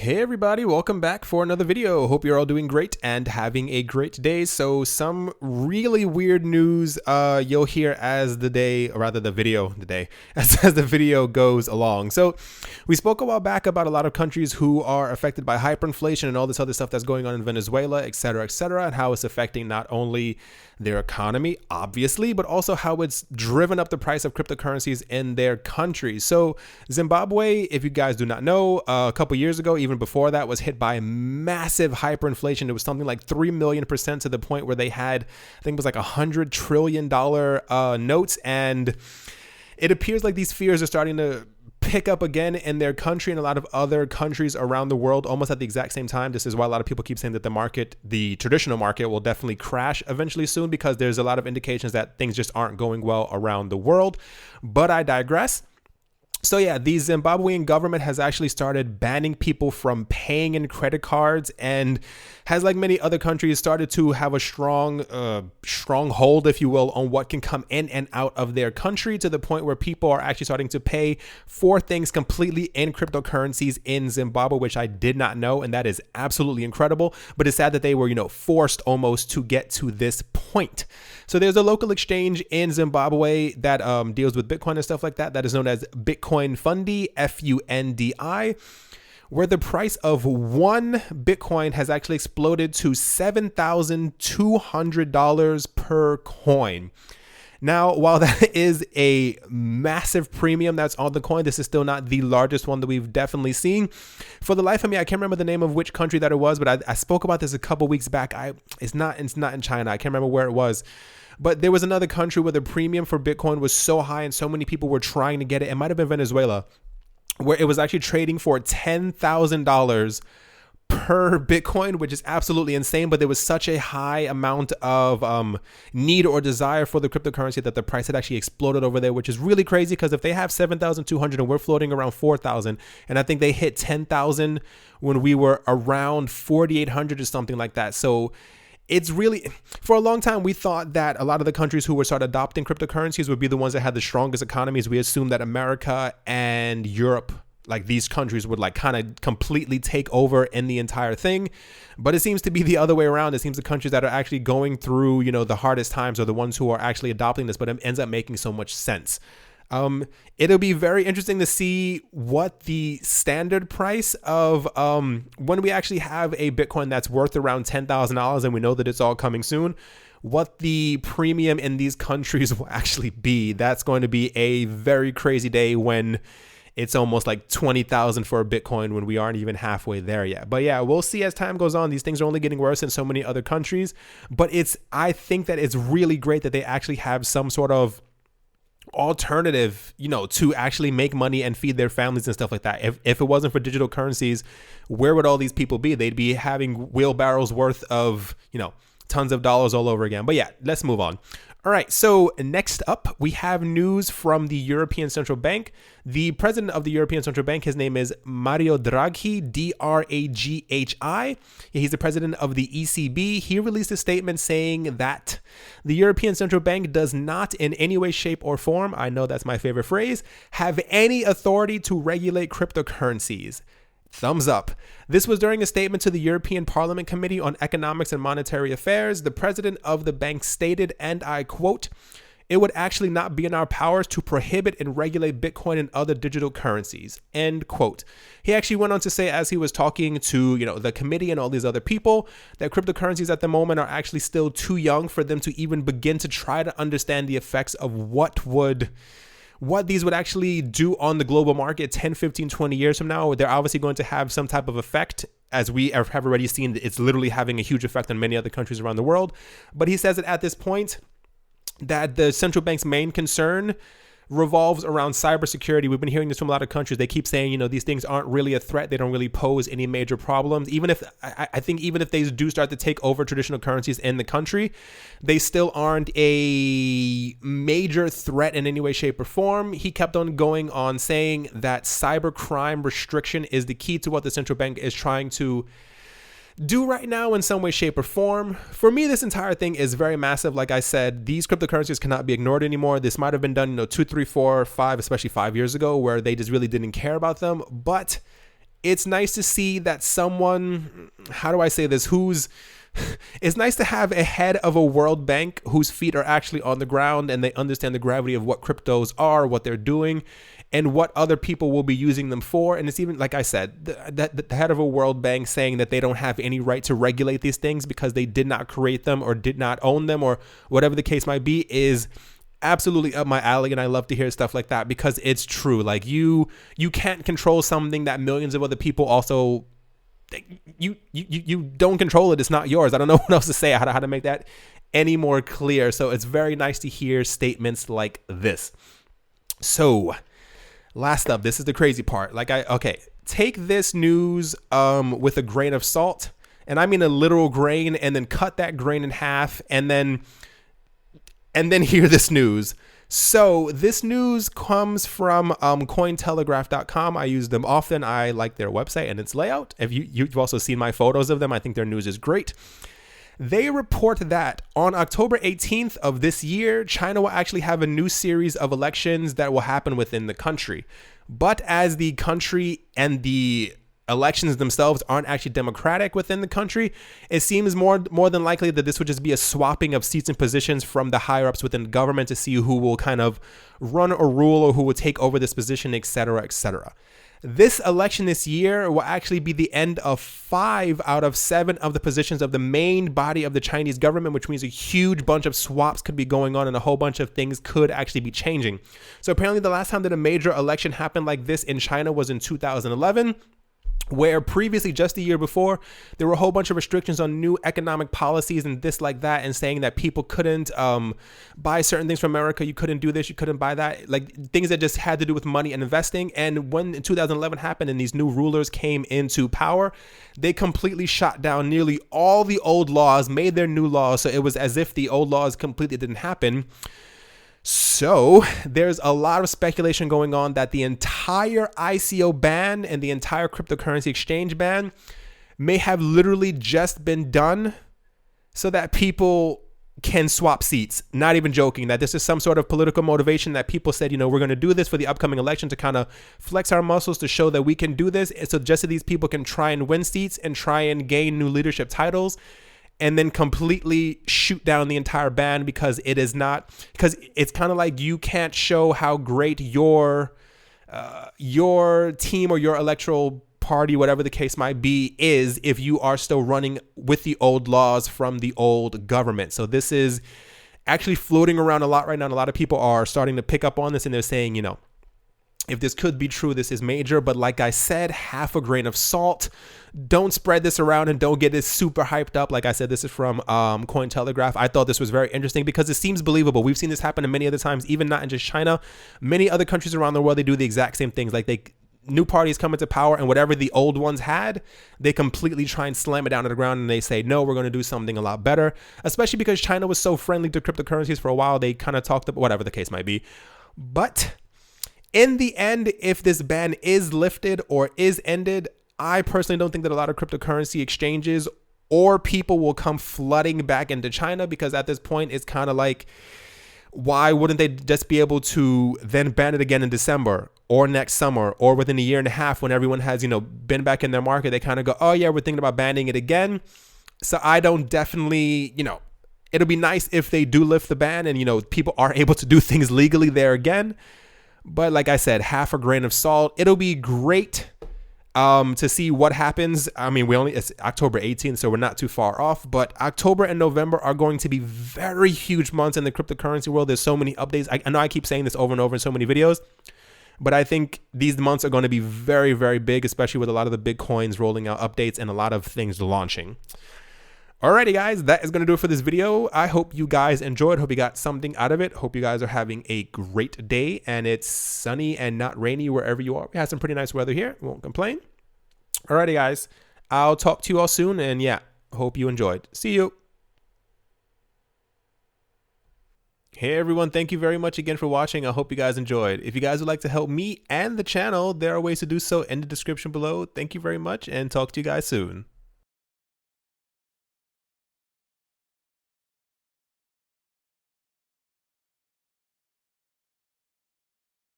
Hey everybody, welcome back for another video. Hope you're all doing great and having a great day. So some really weird news you'll hear as the day, or rather the video, as the video goes along. So we spoke a while back about a lot of countries who are affected by hyperinflation and all this other stuff that's going on in Venezuela, etc., and how it's affecting not only their economy, obviously, but also how it's driven up the price of cryptocurrencies in their country. So Zimbabwe, if you guys do not know, a couple years ago, even before that, was hit by massive hyperinflation. It was something like 3 million percent to the point where they had, I think it was like $100 trillion notes. And it appears like these fears are starting to pick up again in their country and a lot of other countries around the world almost at the exact same time. This is why a lot of people keep saying that the market, the traditional market, will definitely crash eventually soon, because there's a lot of indications that things just aren't going well around the world. But I digress. So yeah, the Zimbabwean government has actually started banning people from paying in credit cards, and has, like many other countries, started to have a strong hold, if you will, on what can come in and out of their country, to the point where people are actually starting to pay for things completely in cryptocurrencies in Zimbabwe, which I did not know, and that is absolutely incredible. But it's sad that they were, forced almost to get to this point. So there's a local exchange in Zimbabwe that deals with Bitcoin and stuff like that. That is known as Bitcoin Fundi, Fundi, where the price of one Bitcoin has actually exploded to $7,200 per coin. Now, while that is a massive premium that's on the coin, this is still not the largest one that we've definitely seen. For the life of me, I can't remember the name of which country that it was, but I spoke about this a couple weeks back. It's not in China. I can't remember where it was. But there was another country where the premium for Bitcoin was so high and so many people were trying to get it. It might have been Venezuela, where it was actually trading for $10,000 per Bitcoin, which is absolutely insane. But there was such a high amount of need or desire for the cryptocurrency that the price had actually exploded over there, which is really crazy, because if they have 7,200 and we're floating around 4,000, and I think they hit 10,000 when we were around 4,800 or something like that. So it's really, for a long time, we thought that a lot of the countries who would start adopting cryptocurrencies would be the ones that had the strongest economies. We assumed that America and Europe, like these countries, would like kind of completely take over in the entire thing. But it seems to be the other way around. It seems the countries that are actually going through, the hardest times are the ones who are actually adopting this, but it ends up making so much sense. It'll be very interesting to see what the standard price of when we actually have a Bitcoin that's worth around $10,000, and we know that it's all coming soon, what the premium in these countries will actually be. That's going to be a very crazy day when it's almost like 20,000 for a Bitcoin, when we aren't even halfway there yet. But yeah, we'll see as time goes on. These things are only getting worse in so many other countries, but I think that it's really great that they actually have some sort of alternative, to actually make money and feed their families and stuff like that. If it wasn't for digital currencies, where would all these people be? They'd be having wheelbarrows worth of, tons of dollars all over again. But yeah, let's move on. All right, so next up, we have news from the European Central Bank. The president of the European Central Bank, his name is Mario Draghi, Draghi. He's the president of the ECB. He released a statement saying that the European Central Bank does not in any way, shape, or form, I know that's my favorite phrase, have any authority to regulate cryptocurrencies. Thumbs up. This was during a statement to the European Parliament Committee on Economics and Monetary Affairs. The president of the bank stated, and I quote, "It would actually not be in our powers to prohibit and regulate Bitcoin and other digital currencies," end quote. He actually went on to say, as he was talking to, the committee and all these other people, that cryptocurrencies at the moment are actually still too young for them to even begin to try to understand the effects of what these would actually do on the global market 10, 15, 20 years from now. They're obviously going to have some type of effect, as we have already seen. It's literally having a huge effect on many other countries around the world. But he says that at this point, that the central bank's main concern revolves around cybersecurity. We've been hearing this from a lot of countries. They keep saying, these things aren't really a threat. They don't really pose any major problems. Even if, I think even if they do start to take over traditional currencies in the country, they still aren't a major threat in any way, shape, or form. He kept on going on saying that cybercrime restriction is the key to what the central bank is trying to do right now in some way, shape, or form. For me, this entire thing is very massive. Like I said, these cryptocurrencies cannot be ignored anymore. This might have been done, 2, 3, 4, 5, especially 5 years ago, where they just really didn't care about them. But it's nice to see that someone, how do I say this, it's nice to have a head of a World Bank whose feet are actually on the ground and they understand the gravity of what cryptos are, what they're doing, and what other people will be using them for. And it's even, like I said, the head of a World Bank saying that they don't have any right to regulate these things because they did not create them or did not own them or whatever the case might be is absolutely up my alley. And I love to hear stuff like that because it's true. Like you can't control something that millions of other people also, you don't control it. It's not yours. I don't know what else to say, how to make that any more clear. So it's very nice to hear statements like this. So last up, this is the crazy part. Take this news with a grain of salt, and I mean a literal grain, and then cut that grain in half, and then hear this news. So this news comes from Cointelegraph.com. I use them often. I like their website and its layout. If you've also seen my photos of them, I think their news is great. They report that on October 18th of this year, China will actually have a new series of elections that will happen within the country. But as the country and the elections themselves aren't actually democratic within the country, it seems more than likely that this would just be a swapping of seats and positions from the higher ups within the government to see who will kind of run or rule or who will take over this position, etc., etc. This election this year will actually be the end of 5 out of 7 of the positions of the main body of the Chinese government, which means a huge bunch of swaps could be going on and a whole bunch of things could actually be changing. So apparently the last time that a major election happened like this in China was in 2011. Where previously, just the year before, there were a whole bunch of restrictions on new economic policies and this like that, and saying that people couldn't buy certain things from America. You couldn't do this, you couldn't buy that, like things that just had to do with money and investing. And when in 2011 happened and these new rulers came into power, they completely shot down nearly all the old laws, made their new laws. So it was as if the old laws completely didn't happen. So there's a lot of speculation going on that the entire ICO ban and the entire cryptocurrency exchange ban may have literally just been done so that people can swap seats. Not even joking, that this is some sort of political motivation that people said, we're going to do this for the upcoming election to kind of flex our muscles to show that we can do this. So just so these people can try and win seats and try and gain new leadership titles, and then completely shoot down the entire ban because it's kind of like you can't show how great your team or your electoral party, whatever the case might be, is if you are still running with the old laws from the old government. So this is actually floating around a lot right now. And a lot of people are starting to pick up on this and they're saying, if this could be true, this is major. But like I said, half a grain of salt. Don't spread this around and don't get this super hyped up. Like I said, this is from Cointelegraph. I thought this was very interesting because it seems believable. We've seen this happen many other times, even not in just China. Many other countries around the world, they do the exact same things. Like new parties come into power and whatever the old ones had, they completely try and slam it down to the ground and they say, no, we're going to do something a lot better. Especially because China was so friendly to cryptocurrencies for a while. They kind of talked about whatever the case might be. But in the end, if this ban is lifted or is ended, I personally don't think that a lot of cryptocurrency exchanges or people will come flooding back into China, because at this point, it's kind of like, why wouldn't they just be able to then ban it again in December or next summer or within a year and a half when everyone has, been back in their market? They kind of go, oh yeah, we're thinking about banning it again. So I don't definitely, it'll be nice if they do lift the ban and, people are able to do things legally there again. But like I said, half a grain of salt. It'll be great to see what happens. I mean, it's October 18th, so we're not too far off. But October and November are going to be very huge months in the cryptocurrency world. There's so many updates. I know I keep saying this over and over in so many videos, but I think these months are going to be very, very big, especially with a lot of the big coins rolling out updates and a lot of things launching. Alrighty guys, that is going to do it for this video. I hope you guys enjoyed. Hope you got something out of it. Hope you guys are having a great day and it's sunny and not rainy wherever you are. We had some pretty nice weather here. Won't complain. Alrighty guys, I'll talk to you all soon, and yeah, hope you enjoyed. See you. Hey everyone, thank you very much again for watching. I hope you guys enjoyed. If you guys would like to help me and the channel, there are ways to do so in the description below. Thank you very much and talk to you guys soon.